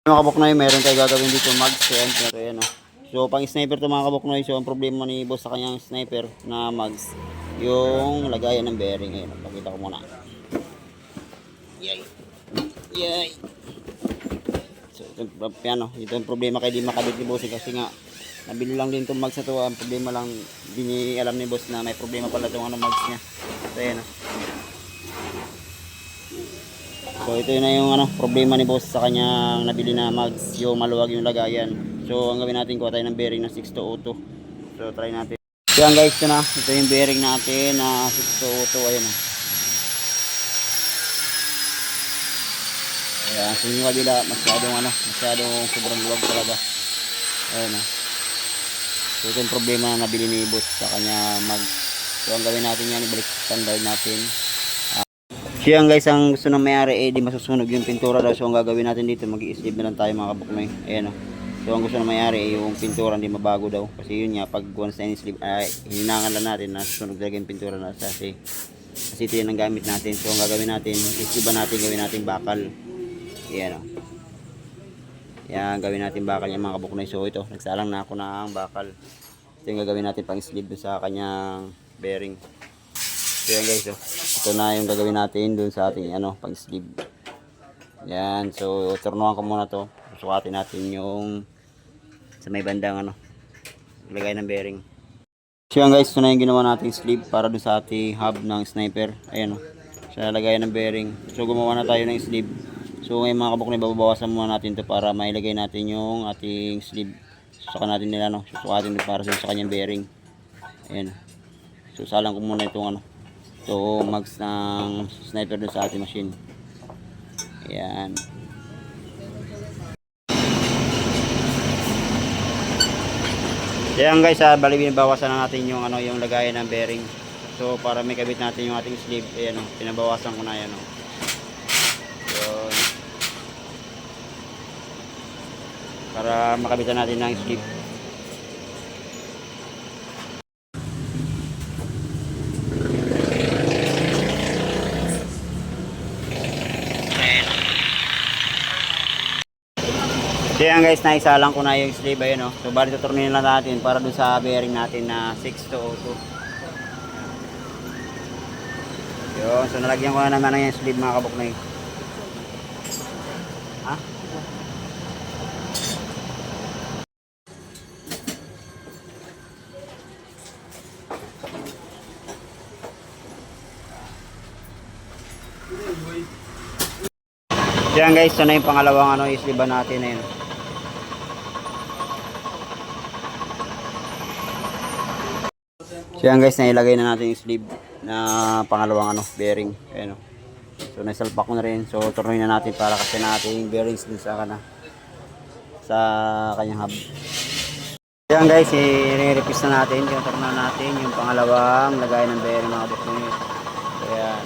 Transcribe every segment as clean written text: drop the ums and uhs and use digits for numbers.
Mga kabuknoy, meron tayo gagawin dito mags. Ayan, ito yan, oh. So pang sniper to mga kabuknoy. So ang problema ni boss sa kanyang sniper na mags, yung lagayan ng bearing. Ayan, pakita ko muna. Yay. Yay. So ito yung problema kay di makabit ni boss kasi nga nabili lang din itong mags na to. Ang problema lang, di niya alam ni boss na may problema pala itong ano, mags niya. So ayan, oh. So ito na yung ano, problema ni boss sa kanyang nabili na mags, yung maluwag yung lagayan. So ang gawin natin, kuha tayo ng bearing na 6202. So try natin. So yan guys, ito na. Ito yung bearing natin na 6202. Ayan o. Ayan, so yung kabila masyadong sobrang luwag talaga. Ayan o. So ito yung problema na nabili ni boss sa kanya mags. So ang gawin natin yan, ibalik standard natin. So yan guys, ang gusto ng may-ari di masusunog yung pintura daw. So ang gagawin natin dito, mag-i-sleeve na lang tayo mga kabuknoy. Ayan o. So ang gusto ng may-ari yung pintura hindi mabago daw. Kasi yun nga, pag once na in-sleeve, hininangan lang natin na susunog talaga yung pintura na kasi ito yan ang gamit natin. So ang gagawin natin, i-sleeve natin, gawin natin bakal. Ayan o. Yan, gawin natin bakal yung mga kabuknoy. So ito, nagsalang na ako ng bakal. Ito yung gagawin natin pang sleeve sa kanyang bearing. So yan guys, ito na yung gagawin natin dun sa ating ano, pang sleeve. Yan, so turnuhan ko muna to. Sukatin natin yung sa may bandang ano, lagay ng bearing. So yan guys, ito na yung ginawa nating sleeve para dun sa ating hub ng sniper. Ayan o, sa lagay ng bearing. So gumawa na tayo ng sleeve. So ngayon mga kabuknoy, babawasan muna natin to para mailagay natin yung ating sleeve. Saka natin nila no, susukatin din para sa kanyang bearing. Ayan. So salang ko muna itong ano, ito mags ng sniper dun sa ating machine. Ayan. Ayan guys, bali binabawasan na natin yung ano, yung lagayan ng bearing. So para may kabit natin yung ating sleeve. Ayan o, pinabawasan ko na yan o. Yun. Para makabitan natin ng sleeve. So yan guys, naisalang ko na yung sleeve. Ayun o. So bali tuturnin lang natin para dun sa bearing natin na 6202. Yun. So nalagyan ko na naman yung sleeve mga kabuknoy. Ha? So yan guys, so na yung pangalawang ano, sleeve natin na yun. So yan guys, nailagay na natin yung sleeve na pangalawang ano, bearing. Ayan o. So naisalpak ko na rin. So turunin na natin para kasi natin bearings din sa kanyang hub. So yan guys, i-repeat na natin. Yung turunan natin yung pangalawang lagay ng bearing mga kabuknoy. So yan.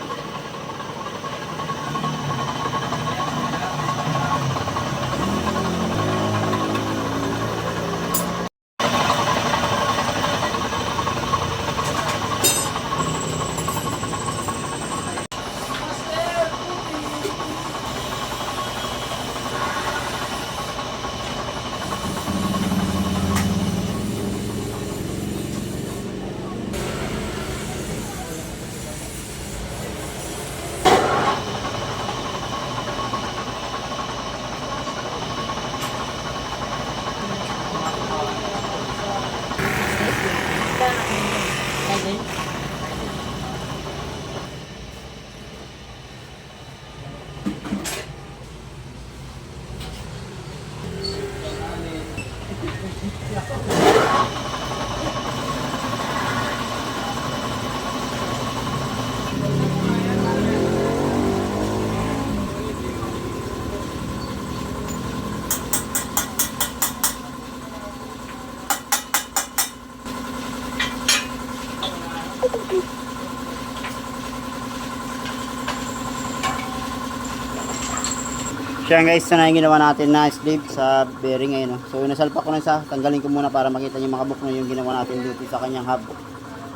So yan guys, ito na yung ginawa natin na sleeve sa bearing ngayon. So nasalpak ko na isa, tanggalin ko muna para makita nyo mga kabuknoy yung ginawa natin dito sa kanyang hub.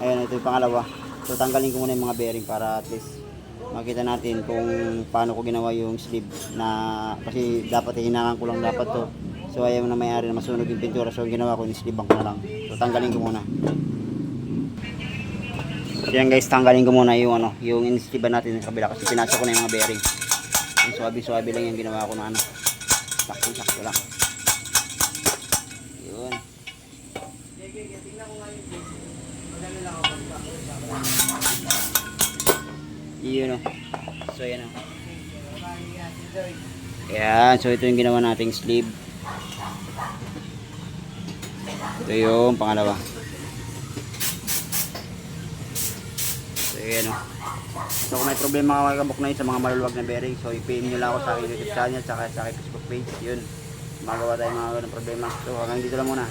Ayun, ito yung pangalawa. So tanggalin ko muna yung mga bearing para at least makita natin kung paano ko ginawa yung sleeve na kasi dapat hinahan ko lang dapat to. So ayaw na may-ari na masunog yung pintura, so ginawa ko yung sleeve ko na lang. So tanggalin ko muna. So yan guys, tanggalin ko muna yung ano, yung sleeve natin sa kabila kasi pinasok ko na yung mga bearing. Yung swabe-swabe lang yung ginawa ko na ano. Sakto lang. Yun. Yun o. So yan o. Ayan, so ito yung ginawa nating sleeve. Ito yung pangalawa. So yan o. So kung may problema mga kabuknoy sa mga maluluwag na bearing, so i-PM nyo lang ako sa aking YouTube channel, saka sa aking Facebook page. Yun, magawa tayo mga ganong problema. So hanggang dito lang muna.